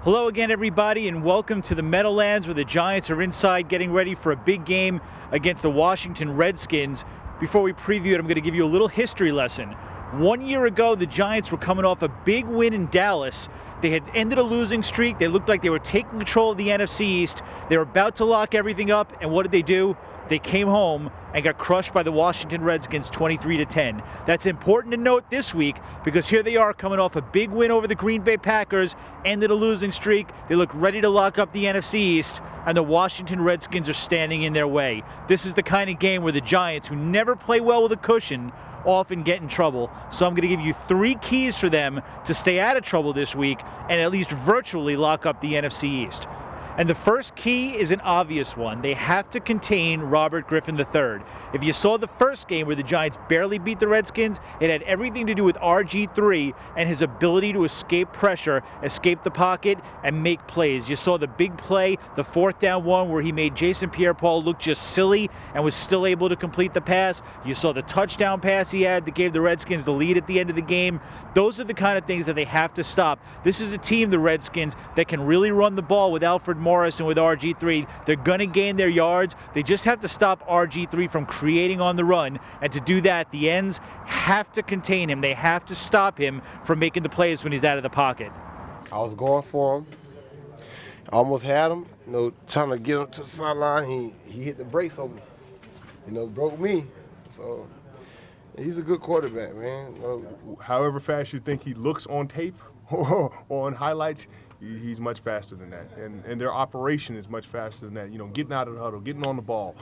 Hello again, everybody, and welcome to the Meadowlands, where the Giants are inside getting ready for a big game against the Washington Redskins. Before we preview it, I'm going to give you a little history lesson. 1 year ago, the Giants were coming off a big win in Dallas. They had ended a losing streak. They looked like they were taking control of the NFC East. They were about to lock everything up, and what did they do? They came home and got crushed by the Washington Redskins 23-10. That's important to note this week because here they are coming off a big win over the Green Bay Packers, ended a losing streak. They look ready to lock up the NFC East, and the Washington Redskins are standing in their way. This is the kind of game where the Giants, who never play well with a cushion, often get in trouble. So I'm going to give you 3 keys for them to stay out of trouble this week and at least virtually lock up the NFC East. And the first key is an obvious one. They have to contain Robert Griffin III. If you saw the first game where the Giants barely beat the Redskins, it had everything to do with RG3 and his ability to escape pressure, escape the pocket, and make plays. You saw the big play, the 4th down one, where he made Jason Pierre-Paul look just silly and was still able to complete the pass. You saw the touchdown pass he had that gave the Redskins the lead at the end of the game. Those are the kind of things that they have to stop. This is a team, the Redskins, that can really run the ball with Alfred Morris and with RG3. They're going to gain their yards. They just have to stop RG3 from creating on the run. And to do that, the ends have to contain him. They have to stop him from making the plays when he's out of the pocket. I was going for him. I almost had him, trying to get him to the sideline. He hit the brakes on me, broke me. So he's a good quarterback, man. However fast you think he looks on tape or on highlights, he's much faster than that, and their operation is much faster than that. Getting out of the huddle, getting on the ball.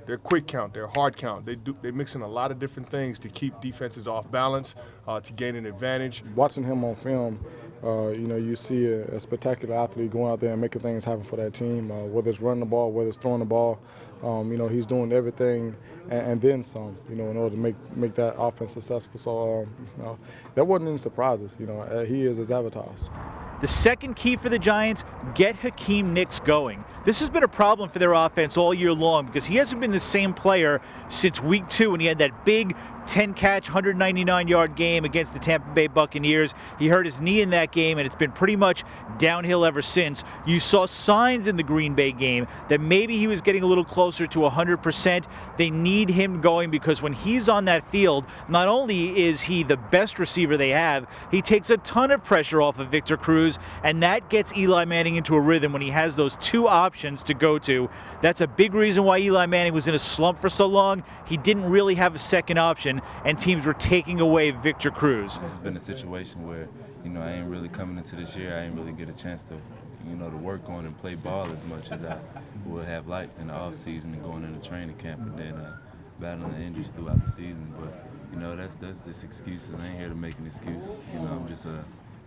Their quick count, their hard count. They mix in a lot of different things to keep defenses off balance, to gain an advantage. Watching him on film, you see a spectacular athlete going out there and making things happen for that team. Whether it's running the ball, whether it's throwing the ball, he's doing everything and then some. In order to make that offense successful. So that wasn't any surprises. He is as advertised. The second key for the Giants, get Hakeem Nicks going. This has been a problem for their offense all year long because he hasn't been the same player since week 2 when he had that big 10-catch, 199-yard game against the Tampa Bay Buccaneers. He hurt his knee in that game, and it's been pretty much downhill ever since. You saw signs in the Green Bay game that maybe he was getting a little closer to 100%. They need him going because when he's on that field, not only is he the best receiver they have, he takes a ton of pressure off of Victor Cruz, and that gets Eli Manning into a rhythm when he has those 2 options to go to. That's a big reason why Eli Manning was in a slump for so long. He didn't really have a second option, and teams were taking away Victor Cruz. This has been a situation where, I ain't really coming into this year, I ain't really get a chance to, to work on and play ball as much as I would have liked in the off season and going into training camp and then battling the injuries throughout the season. But, that's just excuses. I ain't here to make an excuse. I'm just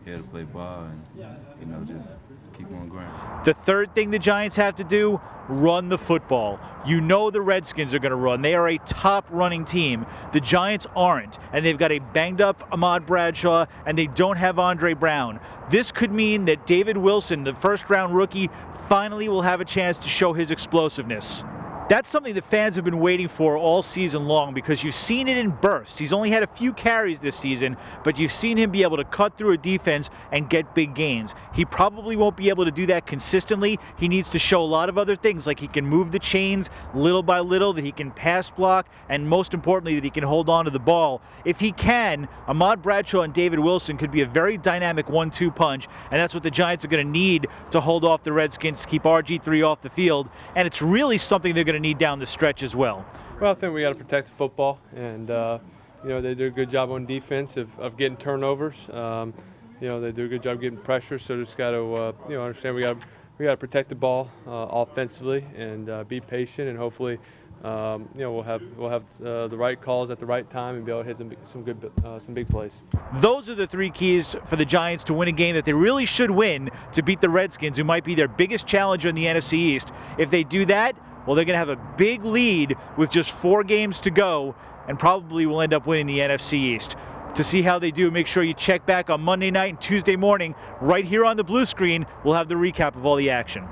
here to play ball and, just keep on grinding. The third thing the Giants have to do, run the football. The Redskins are going to run. They are a top running team. The Giants aren't, and they've got a banged up Ahmad Bradshaw, and they don't have Andre Brown. This could mean that David Wilson, the first-round rookie, finally will have a chance to show his explosiveness. That's something that fans have been waiting for all season long because you've seen it in bursts. He's only had a few carries this season, but you've seen him be able to cut through a defense and get big gains. He probably won't be able to do that consistently. He needs to show a lot of other things, like he can move the chains little by little, that he can pass block, and most importantly, that he can hold on to the ball. If he can, Ahmad Bradshaw and David Wilson could be a very dynamic 1-2 punch, and that's what the Giants are going to need to hold off the Redskins, to keep RG3 off the field, and it's really something they're going to need down the stretch as well. Well, I think we got to protect the football, and they do a good job on defense of getting turnovers. They do a good job getting pressure. So just got to understand we got to protect the ball offensively and be patient, and hopefully we'll have the right calls at the right time and be able to hit some big plays. Those are the 3 keys for the Giants to win a game that they really should win to beat the Redskins, who might be their biggest challenger in the NFC East. If they do that, well, they're going to have a big lead with just 4 games to go and probably will end up winning the NFC East. To see how they do, make sure you check back on Monday night and Tuesday morning. Right here on the blue screen, we'll have the recap of all the action.